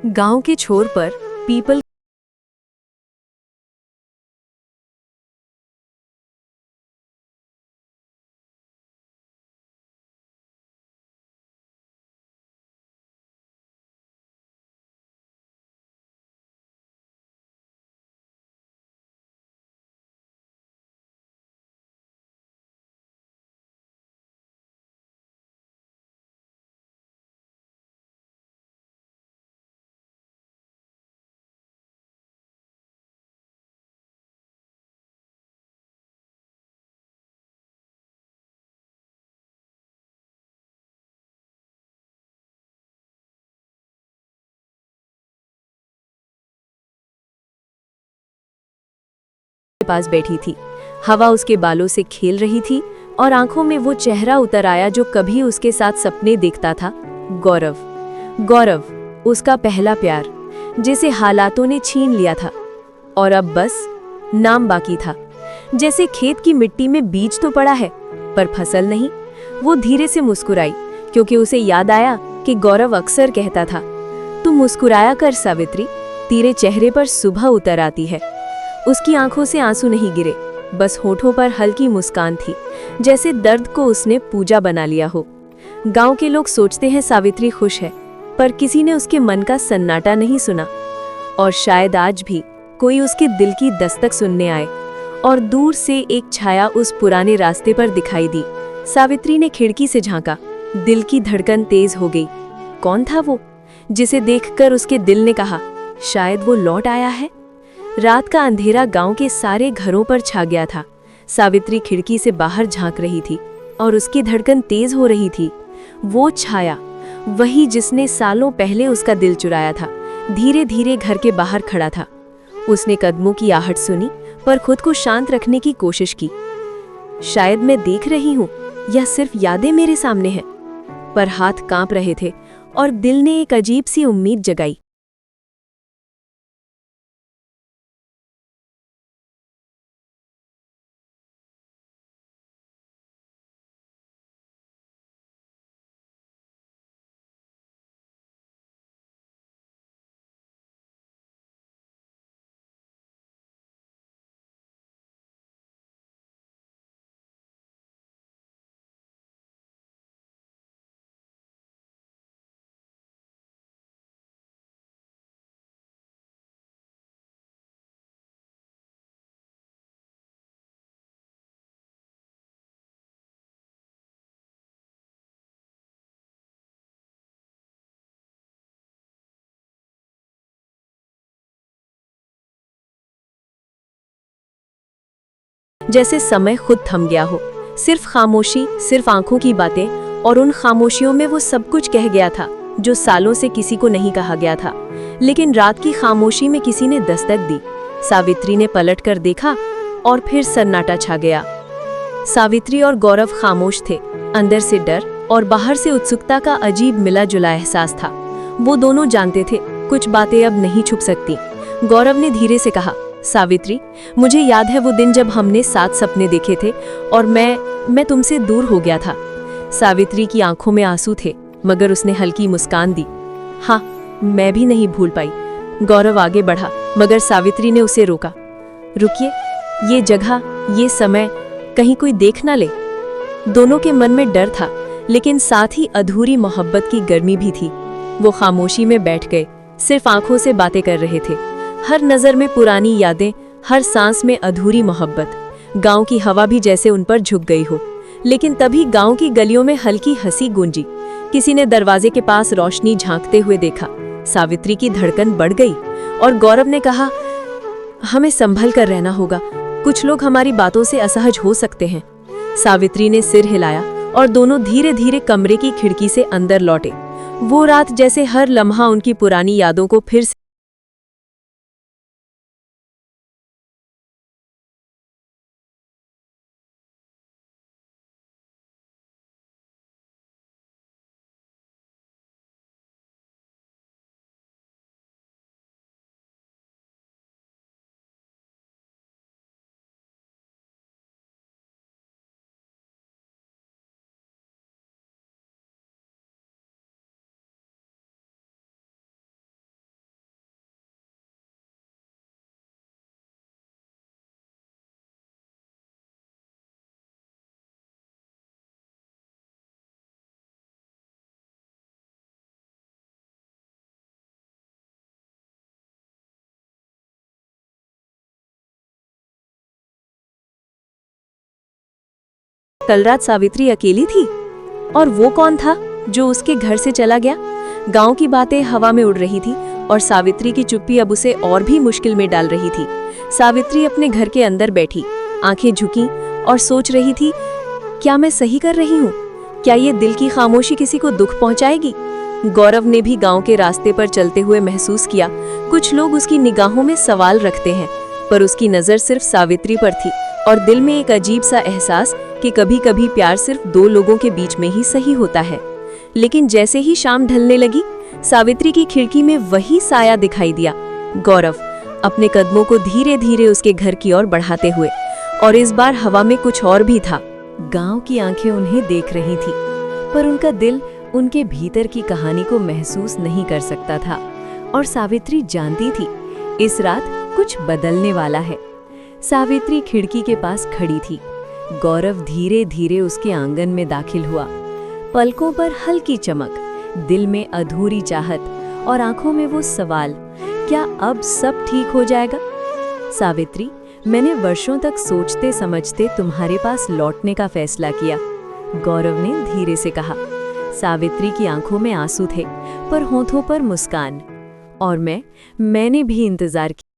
गांव के छोर पर पीपल के पास बैठी थी। हवा उसके बालों से खेल रही थी और आंखों में वो चेहरा उतर आया जो कभी उसके साथ सपने देखता था। गौरव, गौरव, उसका पहला प्यार, जिसे हालातों ने छीन लिया था और अब बस नाम बाकी था। जैसे खेत की मिट्टी में बीज तो पड़ा है पर फसल नहीं। वो धीरे से मुस्कुराई क्योंकि उसे याद आया कि गौरव अक्सर कहता था, तू मुस्कुराया कर सावित्री, तेरे चेहरे पर सुबह उतर आती है। उसकी आंखों से आंसू नहीं गिरे, बस होठों पर हल्की मुस्कान थी, जैसे दर्द को उसने पूजा बना लिया हो। गांव के लोग सोचते हैं सावित्री खुश है, पर किसी ने उसके मन का सन्नाटा नहीं सुना। और शायद आज भी कोई उसके दिल की दस्तक सुनने आए। और दूर से एक छाया उस पुराने रास्ते पर दिखाई दी। सावित्री ने खिड़की से झांका, दिल की धड़कन तेज हो गई। कौन था वो, जिसे देखकर उसके दिल ने कहा, शायद वो लौट आया है। रात का अंधेरा गांव के सारे घरों पर छा गया था। सावित्री खिड़की से बाहर झांक रही थी और उसकी धड़कन तेज हो रही थी। वो छाया, वही जिसने सालों पहले उसका दिल चुराया था, धीरे धीरे घर के बाहर खड़ा था। उसने कदमों की आहट सुनी पर खुद को शांत रखने की कोशिश की। शायद मैं देख रही हूं या सिर्फ यादें मेरे सामने हैं। पर हाथ कांप रहे थे और दिल ने एक अजीब सी उम्मीद जगाई। जैसे समय खुद थम गया हो, सिर्फ खामोशी, सिर्फ आंखों की बातें, और उन खामोशियों में वो सब कुछ कह गया था जो सालों से किसी को नहीं कहा गया था। लेकिन रात की खामोशी में किसी ने दस्तक दी। सावित्री ने पलट कर देखा और फिर सन्नाटा छा गया। सावित्री और गौरव खामोश थे, अंदर से डर और बाहर से उत्सुकता का अजीब मिला जुला एहसास था। वो दोनों जानते थे कुछ बातें अब नहीं छुप सकती। गौरव ने धीरे से कहा, सावित्री, मुझे याद है वो दिन जब हमने साथ सपने देखे थे और मैं तुमसे दूर हो गया था। सावित्री की आंखों में आंसू थे, मगर उसने हल्की मुस्कान दी। हाँ, मैं भी नहीं भूल पाई। गौरव आगे बढ़ा, मगर सावित्री ने उसे रोका। रुकिए, ये जगह, ये समय, कहीं कोई देख ना ले। दोनों के मन में डर था, लेकिन साथ ही अधूरी मोहब्बत की गर्मी भी थी। वो खामोशी में बैठ गए, सिर्फ आंखों से बातें कर रहे थे। हर नजर में पुरानी यादें, हर सांस में अधूरी मोहब्बत। गांव की हवा भी जैसे उन पर झुक गई हो। लेकिन तभी गांव की गलियों में हल्की हंसी गूंजी। किसी ने दरवाजे के पास रोशनी झांकते हुए देखा। सावित्री की धड़कन बढ़ गई और गौरव ने कहा, हमें संभल कर रहना होगा, कुछ लोग हमारी बातों से असहज हो सकते हैं। सावित्री ने सिर हिलाया और दोनों धीरे धीरे कमरे की खिड़की से अंदर लौटे। वो रात जैसे हर लम्हा उनकी पुरानी यादों को फिर से कल रात सावित्री अकेली थी? और वो कौन था जो उसके घर से चला गया? गांव की बातें हवा में उड़ रही थी और सावित्री की चुप्पी अब उसे और भी मुश्किल में डाल रही थी। सावित्री अपने घर के अंदर बैठी, आंखें झुकी और सोच रही थी, क्या मैं सही कर रही हूँ? क्या ये दिल की खामोशी किसी को दुख पहुंचाएगी? गौरव ने भी गांव के रास्ते पर चलते हुए महसूस किया, कुछ लोग उसकी निगाहों में सवाल रखते हैं, पर उसकी नजर सिर्फ सावित्री पर थी और दिल में एक अजीब सा एहसास कि कभी-कभी प्यार सिर्फ दो लोगों के बीच में ही सही होता है। लेकिन जैसे ही शाम ढलने लगी, सावित्री की खिड़की में वही साया दिखाई दिया, गौरव, अपने कदमों को धीरे धीरे उसके घर की ओर बढ़ाते हुए। और इस बार हवा में कुछ और भी था। गांव की आंखें उन्हें देख रही थी, पर उनका दिल उनके भीतर की कहानी को महसूस नहीं कर सकता था। और सावित्री जानती थी, इस रात कुछ बदलने वाला है। सावित्री खिड़की के पास खड़ी थी। गौरव धीरे धीरे उसके आंगन में दाखिल हुआ। पलकों पर हल्की चमक, दिल में अधूरी चाहत और आंखों में वो सवाल, क्या अब सब ठीक हो जाएगा? सावित्री, मैंने वर्षों तक सोचते समझते तुम्हारे पास लौटने का फैसला किया, गौरव ने धीरे से कहा। सावित्री की आंखों में आंसू थे, पर होठों पर मुस्कान। और मैंने भी इंतजार किया।